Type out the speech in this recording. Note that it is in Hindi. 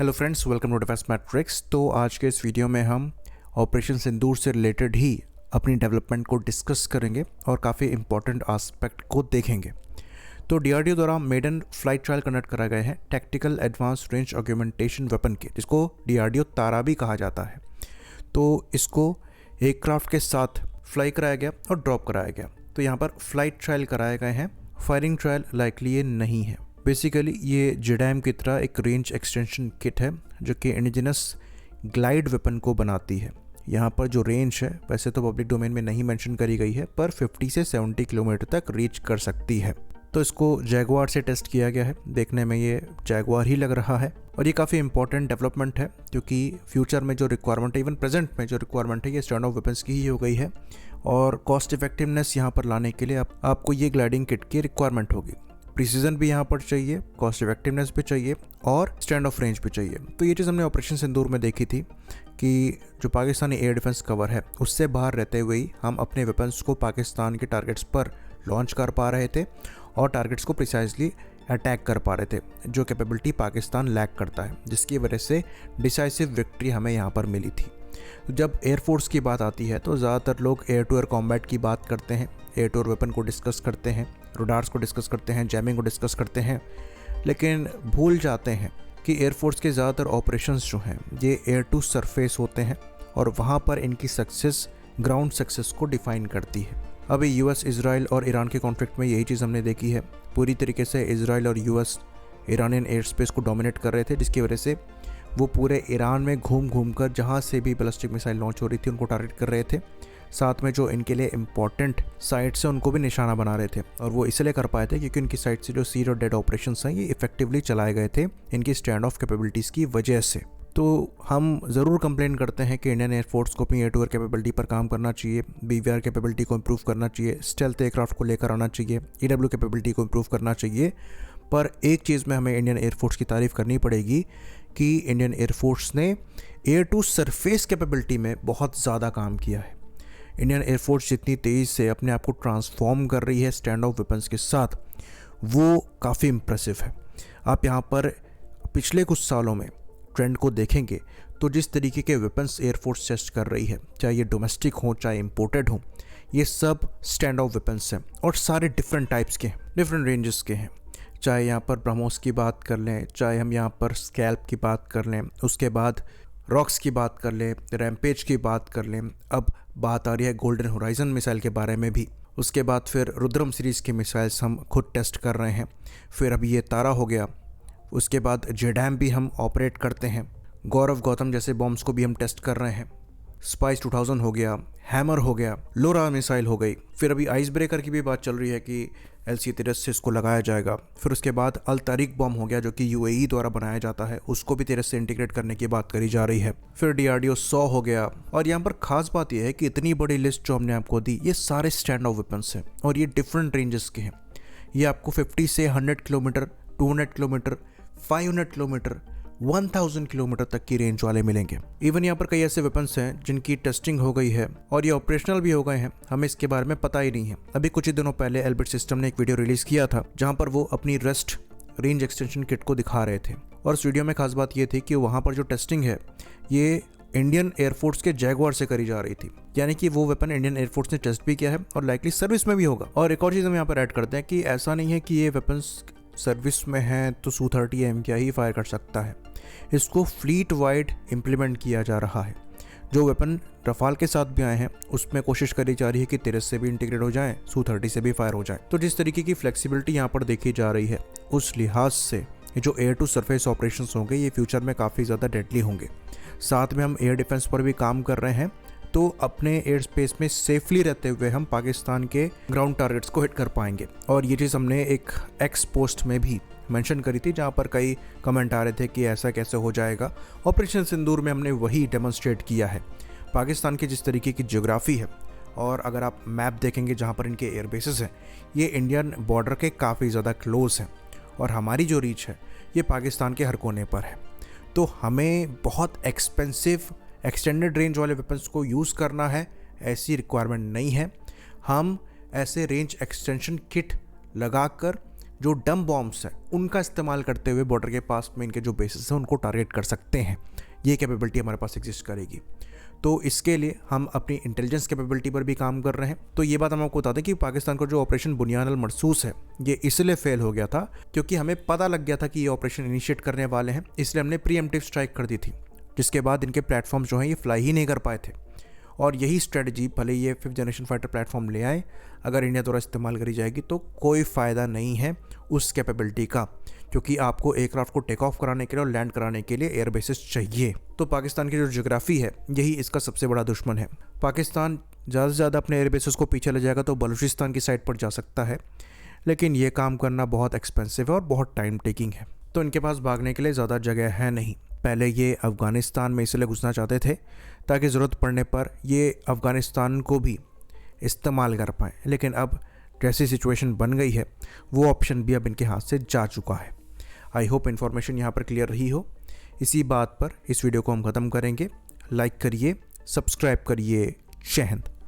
Hello friends, welcome to defence matrix. तो आज के इस वीडियो में हम ऑपरेशन सिंदूर से रिलेटेड ही अपनी डेवलपमेंट को डिस्कस करेंगे और काफ़ी इंपॉर्टेंट एस्पेक्ट को देखेंगे। तो डीआरडीओ द्वारा मेडन फ्लाइट ट्रायल कंडक्ट कराए गए हैं tactical advance range augmentation weapon के, जिसको डीआरडीओ तारा भी कहा जाता है। तो इसको एयरक्राफ्ट के साथ फ्लाई कराया गया और ड्रॉप कराया गया। तो यहाँ पर फ्लाइट ट्रायल कराए गए हैं, फायरिंग ट्रायल लाइकली ये नहीं है। बेसिकली ये जेडैम की तरह एक रेंज एक्सटेंशन किट है जो कि इंडिजिनस ग्लाइड वेपन को बनाती है। यहाँ पर जो रेंज है वैसे तो पब्लिक डोमेन में नहीं मेंशन करी गई है, पर 50 से 70 किलोमीटर तक रीच कर सकती है। तो इसको जैगुआर से टेस्ट किया गया है, देखने में ये जैगुआर ही लग रहा है और ये काफ़ी इंपॉर्टेंट डेवलपमेंट है क्योंकि फ्यूचर में जो रिक्वायरमेंट है, इवन प्रेजेंट में जो रिक्वायरमेंट है, ये स्टैंड ऑफ वेपन्स की ही हो गई है और कॉस्ट इफेक्टिवनेस यहाँ पर लाने के लिए आपको ये ग्लाइडिंग किट की रिक्वायरमेंट होगी। प्रिसीजन भी यहाँ पर चाहिए, कॉस्ट इफेक्टिवनेस भी चाहिए और स्टैंड ऑफ रेंज भी चाहिए। तो ये चीज़ हमने ऑपरेशन सिंदूर में देखी थी कि जो पाकिस्तानी एयर डिफेंस कवर है उससे बाहर रहते हुए ही हम अपने वेपन्स को पाकिस्तान के टारगेट्स पर लॉन्च कर पा रहे थे और टारगेट्स को प्रिसाइजली अटैक कर पा रहे थे, जो कैपेबिलिटी पाकिस्तान लैक करता है, जिसकी वजह से डिसाइसिव विक्ट्री हमें यहाँ पर मिली थी। जब एयरफोर्स की बात आती है तो ज़्यादातर लोग एयर टू एयर कॉम्बैट की बात करते हैं, एयर टू एयर वेपन को डिस्कस करते हैं, रडार्स को डिस्कस करते हैं, जैमिंग को डिस्कस करते हैं, लेकिन भूल जाते हैं कि एयरफोर्स के ज़्यादातर ऑपरेशंस जो हैं ये एयर टू सरफेस होते हैं और वहाँ पर इनकी सक्सेस ग्राउंड सक्सेस को डिफाइन करती है। अभी यूएस, इजराइल और ईरान के कॉन्फ्लिक्ट में यही चीज़ हमने देखी है। पूरी तरीके से इजराइल और यूएस ईरानियन एयर स्पेस को डोमिनेट कर रहे थे, जिसकी वजह से वो पूरे ईरान में घूम घूम कर जहाँ से भी बैलिस्टिक मिसाइल लॉन्च हो रही थी उनको टारगेट कर रहे थे। साथ में जो इनके लिए इम्पॉर्टेंट साइट्स हैं उनको भी निशाना बना रहे थे और वो इसलिए कर पाए थे क्योंकि इनकी साइट से जो सीड और डेड ऑपरेशंस हैं ये इफेक्टिवली चलाए गए थे इनकी स्टैंड ऑफ कैपेबिलिटीज़ की वजह से। तो हम ज़रूर कंप्लेन करते हैं कि इंडियन एयरफोर्स को अपनी एयर टू एयर कैपेबिलिटी पर काम करना चाहिए, बीवीआर कैपेबिलिटी को इम्प्रूव करना चाहिए, स्टेल्थ एयरक्राफ्ट को लेकर आना चाहिए, ईडब्ल्यू कैपेबिलिटी को इम्प्रूव करना चाहिए। पर एक चीज़ में हमें इंडियन एयरफोर्स की तारीफ़ करनी पड़ेगी कि इंडियन एयरफोर्स ने एयर टू सरफेस कैपेबिलिटी में बहुत ज़्यादा काम किया है। इंडियन एयरफोर्स जितनी तेज़ी से अपने आप को ट्रांसफॉर्म कर रही है स्टैंड ऑफ वेपन्स के साथ, वो काफ़ी इम्प्रेसिव है। आप यहाँ पर पिछले कुछ सालों में ट्रेंड को देखेंगे तो जिस तरीके के वेपन्स एयरफोर्स टेस्ट कर रही है, चाहे ये डोमेस्टिक हो चाहे इम्पोर्टेड हो, ये सब स्टैंड ऑफ वेपन्स हैं और सारे डिफरेंट टाइप्स के हैं, डिफरेंट रेंजेस के हैं। चाहे यहाँ पर ब्रह्मोस की बात कर लें, चाहे हम यहाँ पर स्कैल्प की बात कर लें, उसके बाद रॉक्स की बात कर लें, रैम्पेज की बात कर लें, अब बात आ रही है गोल्डन होराइजन मिसाइल के बारे में भी। उसके बाद फिर रुद्रम सीरीज़ की मिसाइल्स हम खुद टेस्ट कर रहे हैं। फिर अभी ये तारा हो गया, उसके बाद जेडैम भी हम ऑपरेट करते हैं, गौरव गौतम जैसे बॉम्ब्स को भी हम टेस्ट कर रहे हैं, स्पाइस 2000 हो गया, हैमर हो गया, लोरा मिसाइल हो गई। फिर अभी आइस ब्रेकर की भी बात चल रही है कि LC-13 से इसको लगाया जाएगा। फिर उसके बाद अल तारिक बॉम्ब हो गया जो कि UAE द्वारा बनाया जाता है, उसको भी 13 से इंटीग्रेट करने की बात करी जा रही है। फिर DRDO 100 हो गया। और यहाँ पर खास बात यह है कि इतनी बड़ी लिस्ट जो हमने आपको दी, ये सारे स्टैंड ऑफ वेपन्स हैं और ये डिफरेंट रेंजेस के हैं। ये आपको 50 से 100 किलोमीटर, 200 किलोमीटर, 500 किलोमीटर, 1000 किलोमीटर तक की रेंज वाले मिलेंगे। इवन यहाँ पर कई ऐसे वेपन्स हैं जिनकी टेस्टिंग हो गई है और ये ऑपरेशनल भी हो गए हैं, हमें इसके बारे में पता ही नहीं है। अभी कुछ ही दिनों पहले एल्बिट सिस्टम ने एक वीडियो रिलीज किया था जहाँ पर वो अपनी रेस्ट रेंज एक्सटेंशन किट को दिखा रहे थे और उस वीडियो में खास बात ये थी कि वहाँ पर जो टेस्टिंग है ये इंडियन एयरफोर्स के जैगुआर से करी जा रही थी, यानी कि वो वेपन इंडियन एयरफोर्स ने टेस्ट भी किया है और लाइकली सर्विस में भी होगा। और एक और चीज़ हम यहाँ पर ऐड करते हैं कि ऐसा नहीं है कि ये वेपन्स सर्विस में है तो Su-30M क्या ही फायर कर सकता है, इसको फ्लीट वाइड इम्प्लीमेंट किया जा रहा है। जो वेपन रफाल के साथ भी आए हैं उसमें कोशिश करी जा रही है कि 13 से भी इंटीग्रेट हो जाए, Su-30 से भी फायर हो जाए। तो जिस तरीके की फ्लेक्सिबिलिटी यहाँ पर देखी जा रही है उस लिहाज से ये जो एयर टू सरफेस ऑपरेशंस होंगे ये फ्यूचर में काफ़ी ज़्यादा डेडली होंगे। साथ में हम एयर डिफेंस पर भी काम कर रहे हैं, तो अपने एयर स्पेस में सेफली रहते हुए हम पाकिस्तान के ग्राउंड टारगेट्स को हिट कर पाएंगे। और ये चीज़ हमने एक एक्स पोस्ट में भी मेंशन करी थी जहाँ पर कई कमेंट आ रहे थे कि ऐसा कैसे हो जाएगा। ऑपरेशन सिंदूर में हमने वही डेमोन्स्ट्रेट किया है। पाकिस्तान की जिस तरीके की ज्योग्राफी है और अगर आप मैप देखेंगे जहाँ पर इनके एयर बेसेस हैं, ये इंडियन बॉर्डर के काफ़ी ज़्यादा क्लोज हैं और हमारी जो रीच है ये पाकिस्तान के हर कोने पर है। तो हमें बहुत एक्सपेंसिव एक्सटेंडेड रेंज वाले वेपन्स को यूज़ करना है ऐसी रिक्वायरमेंट नहीं है। हम ऐसे रेंज एक्सटेंशन किट लगाकर जो डम बॉम्ब्स हैं उनका इस्तेमाल करते हुए बॉर्डर के पास में इनके जो बेसिस हैं उनको टारगेट कर सकते हैं। ये कैपेबिलिटी हमारे पास एग्जिस्ट करेगी। तो इसके लिए हम अपनी इंटेलिजेंस कैपेबिलिटी पर भी काम कर रहे हैं। तो ये बात हम आपको बता दें कि पाकिस्तान का जो ऑपरेशन बुनियाद अल मरसूस है ये इसलिए फेल हो गया था क्योंकि हमें पता लग गया था कि ये ऑपरेशन इनिशिएट करने वाले हैं, इसलिए हमने प्रीएम्प्टिव स्ट्राइक कर दी थी, जिसके बाद इनके प्लेटफॉर्म जो हैं ये फ्लाई ही नहीं कर पाए थे। और यही स्ट्रेटजी भले ये 5th जनरेशन फाइटर प्लेटफॉर्म ले आए, अगर इंडिया द्वारा इस्तेमाल करी जाएगी तो कोई फ़ायदा नहीं है उस कैपेबिलिटी का, क्योंकि आपको एयरक्राफ्ट को टेक ऑफ कराने के लिए और लैंड कराने के लिए एयर बेसिस चाहिए। तो पाकिस्तान की जो ज्योग्राफी है यही इसका सबसे बड़ा दुश्मन है। पाकिस्तान ज़्यादा से ज़्यादा अपने एयर बेसिस को पीछे ले जाएगा तो बलूचिस्तान की साइड पर जा सकता है, लेकिन ये काम करना बहुत एक्सपेंसिव है और बहुत टाइम टेकिंग है। तो इनके पास भागने के लिए ज़्यादा जगह है नहीं। पहले ये अफ़गानिस्तान में इसलिए घुसना चाहते थे ताकि ज़रूरत पड़ने पर ये अफ़गानिस्तान को भी इस्तेमाल कर पाएँ, लेकिन अब जैसी सिचुएशन बन गई है वो ऑप्शन भी अब इनके हाथ से जा चुका है। आई होप इन्फॉर्मेशन यहाँ पर क्लियर रही हो। इसी बात पर इस वीडियो को हम ख़त्म करेंगे। लाइक करिए, सब्सक्राइब करिए। जय हिंद।